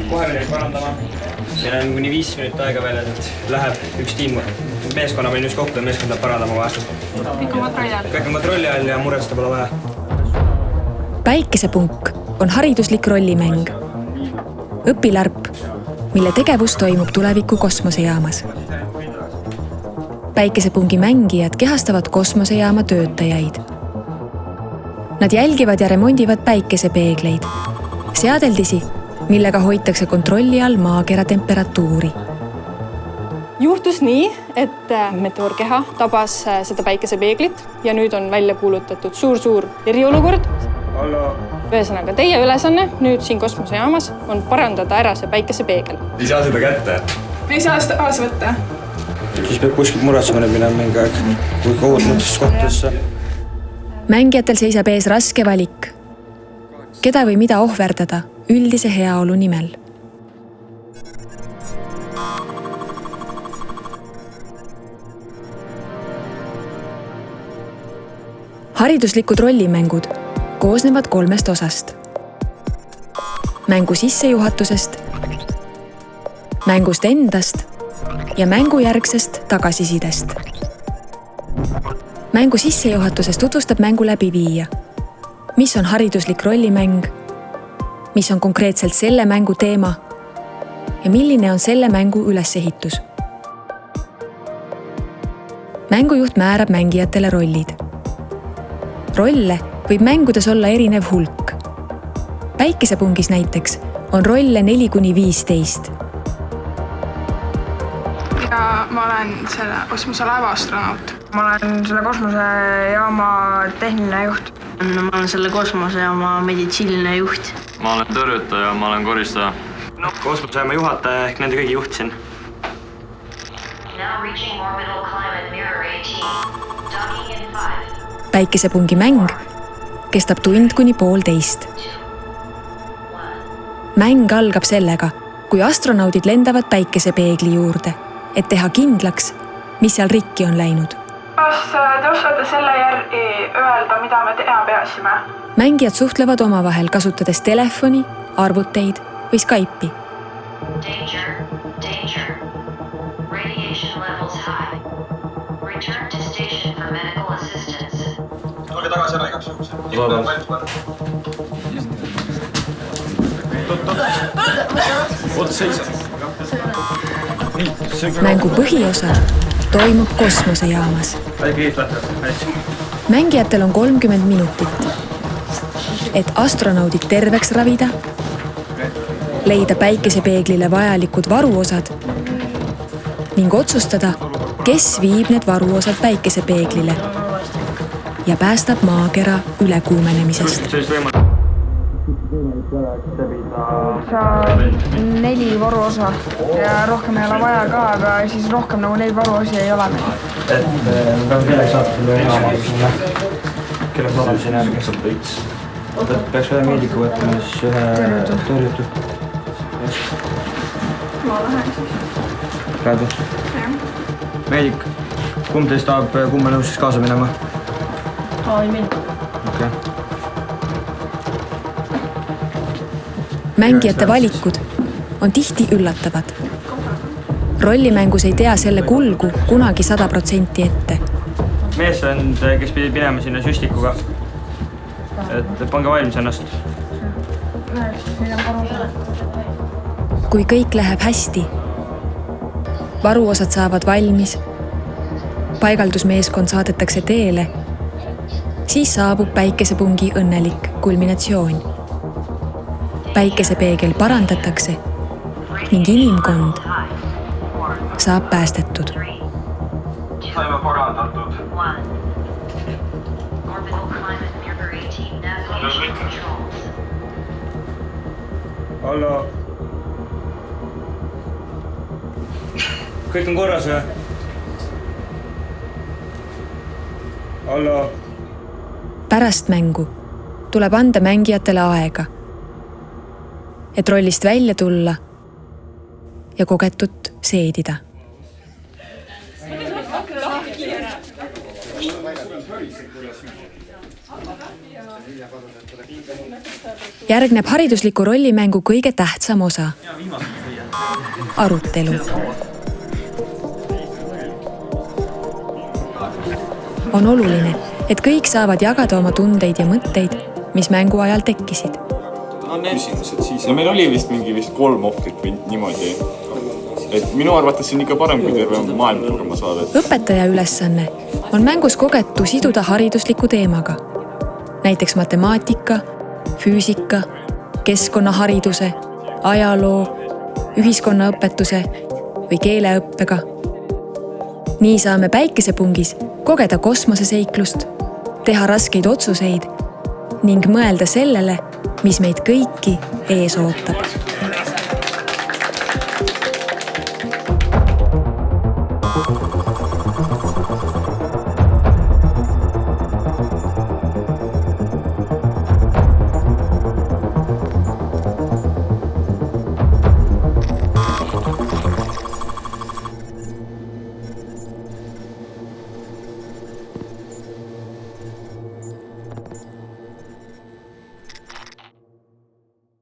Kohe me parandama. Meil on kuni 5 minutit aega veel, et läheb üks tiim. Meeskonna meil just kokku ja meeskond läheb parandama vahe. Kõik on kontrolli all ja muretseda pole vaja. Päikesepunk on hariduslik rollimäng. Õpilärp, mille tegevus toimub tuleviku kosmosejaamas. Päikesepungi mängijad kehastavad kosmosejaama töötajaid. Nad jälgivad ja remondivad päikesepeegleid, seadeldisi, millega hoitakse kontrolli all maakera temperatuuri. Juhtus nii, et meteoorkeha tabas seda päikesepeeglit ja nüüd on välja kuulutatud suur eriolukord. Ühesõnaga, teie ülesanne nüüd siin kosmosejaamas on parandada ära see päikesepeegel. Ei saa seda kätte? Ei saa seda kaasa võtta. Siis peab kuskilt muretsema minema mingi aeg, kui kohutmatus kohtadesse. Mängijatel seisab ees raske valik. Keda või mida ohverdada üldise heaolu nimel? Hariduslikud rollimängud koosnevad 3 osast. Mängu sissejuhatusest, mängust endast ja mängujärgsest tagasisidest. Mängu sissejuhatuses tutvustab mängu läbiviija, mis on hariduslik rollimäng, mis on konkreetselt selle mängu teema ja milline on selle mängu ülesehitus. Mängujuht määrab mängijatele rollid. Rolle võib mängudes olla erinev hulk. Päikesepungis näiteks on rolle 4–15. Ja ma olen selle kosmoselaeva astronaut. Ma olen selle kosmosejaama tehniline juht. Ma olen selle kosmosejaama meditsiiniline juht. Ma olen tõrjutaja, ma olen koristaja. Kosmosejaama juhataja ehk nende kõigi juht siin. Päikesepungi mäng kestab 1–1,5. Mäng algab sellega, kui astronaudid lendavad päikesepeegli juurde, et teha kindlaks, mis seal rikki on läinud. Kas te oskate selle järgi öelda, mida me teha peasime? Mängijad suhtlevad omavahel, kasutades telefoni, arvuteid või Skype'i. Danger. Radiation levels high. Return to station for medical assistance. Olge tagasi ära igaks juhuks. Mängu põhiosa toimub kosmosejaamas. Mängijatel on 30 minutit, et astronaudid terveks ravida, leida päikesepeeglile vajalikud varuosad ning otsustada, kes viib need varuosad päikesepeeglile ja päästab maakera ülekuumenemisest. Saab 4 varuosa ja rohkem ei ole vaja ka, aga siis rohkem nagu neid varuosi ei ole meil. Et me peame kellegi saata sulle enam, kellegi oleme siin järgi. Peaks ühe meediku võtma, siis ühe tõrjutud. Ma lähen siis. Praegu? Meedik, kumb teist tahab kumma nõus siis kaasa minema? Ei mind. Okay. Mängijate valikud on tihti üllatavad. Rollimängus ei tea selle kulgu kunagi 100% ette. Meeskond, kes pidi minema sinna süstikuga, et pange valmis ennast. Kui kõik läheb hästi, varuosad saavad valmis, paigaldusmeeskond saadetakse teele, siis saabub päikesepungi õnnelik kulminatsioon. Päikesepeegel parandatakse ning inimkond saab päästetud. Saime parandatud. Hallo. Kõik on korras või? Hallo. Pärast mängu tuleb anda mängijatele aega, et rollist välja tulla ja kogetut seedida. Järgneb haridusliku rollimängu kõige tähtsam osa. Arutelu. On oluline, et kõik saavad jagada oma tundeid ja mõtteid, mis mängu ajal tekkisid. Küsimused siis. Ja meil oli vist 3 ohvrit või niimoodi. Et minu arvates on ikka parem, kui terve maailma saada. Õpetaja ülesanne on mängus kogetu siduda haridusliku teemaga. Näiteks matemaatika, füüsika, keskkonnahariduse, ajaloo, ühiskonnaõpetuse või keeleõppega. Nii saame päikesepungis kogeda kosmoseseiklust, teha raskeid otsuseid ning mõelda sellele, mis meid kõiki ees ootab.